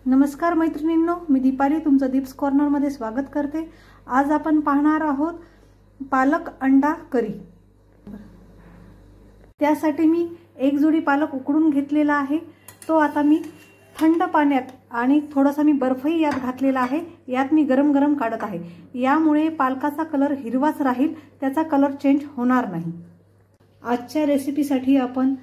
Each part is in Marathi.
नमस्कार मैत्रिणींनो, मी दीपाली तुमचं दीप्स कॉर्नरमध्ये स्वागत करते। आज आपण पाहणार आहोत पालक अंडा करी। त्यासाठी मी एक जोडी पालक उकडून घेतलेला आहे। तो आता मी थंड पाण्यात आणि थोडासा मी बर्फही यात घातलेला आहे। यात मी गरम गरम काढत आहे। यामुळे पालकाचा कलर हिरवाच राहील, त्याचा कलर चेंज होणार नाही। आजच्या रेसिपीसाठी आपण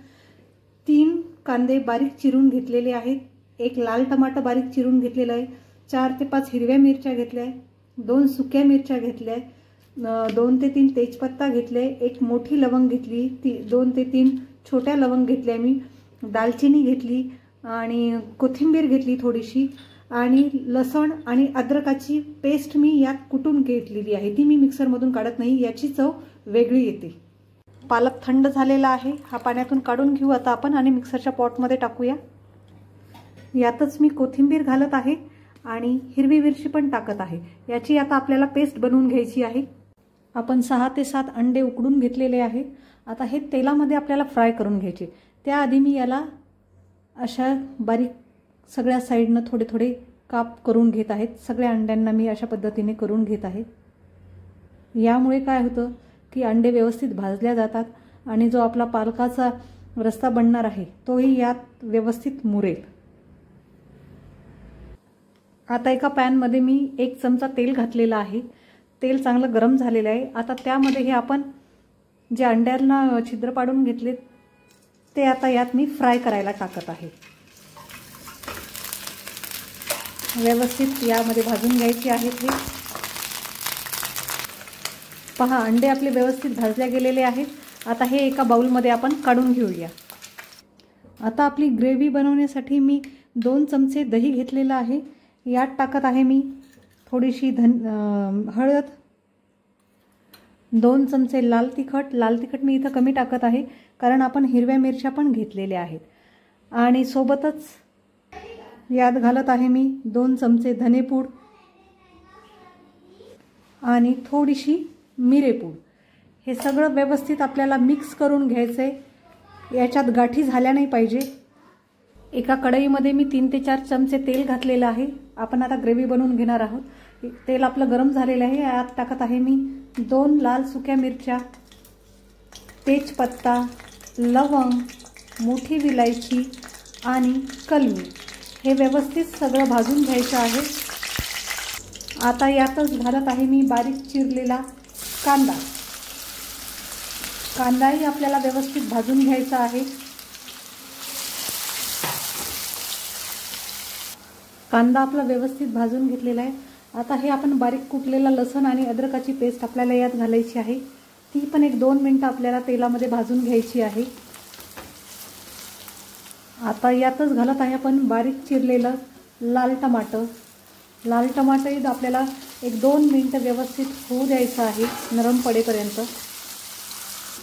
3 कांदे बारीक चिरून घेतलेले आहेत, एक लाल टमाटर बारीक चिरून घेतलेला आहे, 4 ते 5 हिरव्या मिरच्या घेतल्या आहे, 2 सुक्या मिरच्या घेतल्या आहे, 2 ते 3 तेजपत्ता घेतले, एक मोठी लवंग घेतली, 2 ते 3 छोट्या लवंग घेतल्या, मी दालचिनी घेतली आणि कोथिंबीर घेतली थोडीशी, आणि लसण आणि अद्रकाची पेस्ट मी यात कुटून घेतलेली आहे। ती मी मिक्सरमधून काढत नाही, याची चव वेगळी येते। पालक थंड झालेला आहे, हा पाण्यातून काढून घेऊ आता आपण आणि मिक्सरच्या पॉटमध्ये टाकूया। यातच मी कोथिंबीर घालत आहे आणि हिरवी मिरची पण टाकत आहे। याची आता आपल्याला पेस्ट बनवून घ्यायची आहे। आपण 6 ते 7 अंडे उकडून घेतलेले आहे। आता हे तेलामध्ये आपल्याला फ्राय करून घ्यायचे। त्याआधी मी याला अशा बारीक सगळ्या साइडने थोडे थोडे काप करून घेत आहेत। सगळ्या अंड्यांना मी अशा पद्धतीने करून घेत आहे। यामुळे काय होतं की अंडे व्यवस्थित भाजल्या जातात आणि जो आपला पालकाचा रस्सा बनणार आहे तोही यात व्यवस्थित मुरेल। आता एका पॅन मध्ये मी 1 चमचा तेल घातलेला आहे। तेल चांगलं गरम झालेलं आहे। आता त्यामध्ये हे आपण जे अंड्यांना छिद्र पाडून घेतले ते आता यात मी फ्राय करायला टाकत आहे। व्यवस्थित यामध्ये भाजून घ्यायचे आहेत। हे पहा, अंडे आपले व्यवस्थित भाजले गेलेले आहेत। आता हे एका बाउलमध्ये आपण काढून घेऊया। आता आपली ग्रेव्ही बनवण्यासाठी मी 2 चमचे दही घेतलेला आहे। यात टाकत आहे मी थोडीशी हळद, 2 चमचे लाल तिखट मी इथं कमी टाकत आहे कारण आपण हिरव्या मिरच्या पण घेतलेल्या आहेत, आणि सोबतच यात घालत आहे मी 2 चमचे धनेपूड आणि थोडीशी मिरेपूड। हे सगळं व्यवस्थित आपल्याला मिक्स करून घ्यायचंय। याच्यात गाठी झाल्या नाही पाहिजे। एका कढईमध्ये मी 3 ते 4 चमचे तेल घातलेलं आहे। आपण आता ग्रेव्ही बनवून घेणार आहोत। तेल आपलं गरम झालेलं आहे। यात टाकत आहे मी 2 लाल सुक्या मिरच्या, तेजपत्ता, लवंग, मोठी विलायची आणि कलमी। हे व्यवस्थित सगळं भाजून घ्यायचं आहे। आता यातच घालत आहे मी बारीक चिरलेला कांदा। कांदाही आपल्याला व्यवस्थित भाजून घ्यायचा आहे। कांदा आपला व्यवस्थित भाजून घेतलेला आहे। आता हे आपण बारीक कुटलेला लसण आणि अद्रकाची पेस्ट आपल्याला यात घालायची आहे। ती पण 1-2 मिनिटं आपल्याला तेलामध्ये भाजून घ्यायची आहे। आता यातच घालत आहे आपण बारीक चिरलेलं लाल टमाटर। लाल टमाटरही आपल्याला 1-2 मिनिटं व्यवस्थित होऊ द्यायचं आहे, नरम पडेपर्यंत।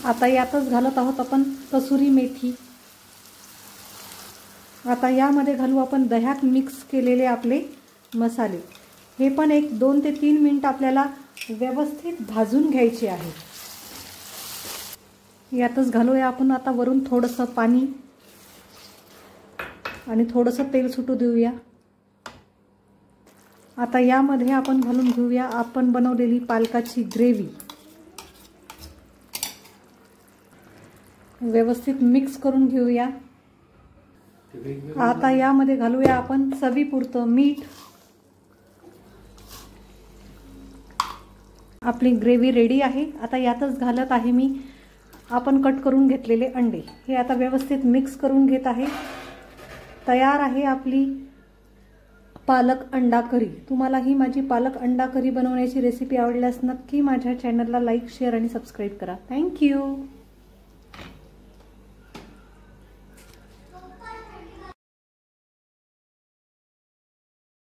आता यातच घालत आहोत आपण कसुरी मेथी। आता यामध्ये घालू आपण दह्यात मिक्स केलेले आपले मसाले। हे पण 1-2 ते 3 मिनिटं आपल्याला व्यवस्थित भाजून घ्यायचे आहे। यातच घालूया आपण आता वरून थोडंसं पाणी आणि थोडंसं तेल सुटू देऊया। आता यामध्ये आपण घालून घेऊया आपण बनवलेली पालकाची ग्रेव्ही। व्यवस्थित मिक्स करून घेऊया। आता यामध्ये घालूया आपण चवीपुरतं मीठ। आपली ग्रेव्ही रेडी आहे। आता यातच घालत आहे मी आपण कट करून घेतलेले अंडे। हे आता व्यवस्थित मिक्स करून घेत आहे। तयार आहे आपली पालक अंडा करी। तुम्हाला ही माझी पालक अंडा करी बनवण्याची रेसिपी आवडल्यास नक्की माझ्या चॅनलला लाईक, शेअर आणि सबस्क्राईब करा। Thank you.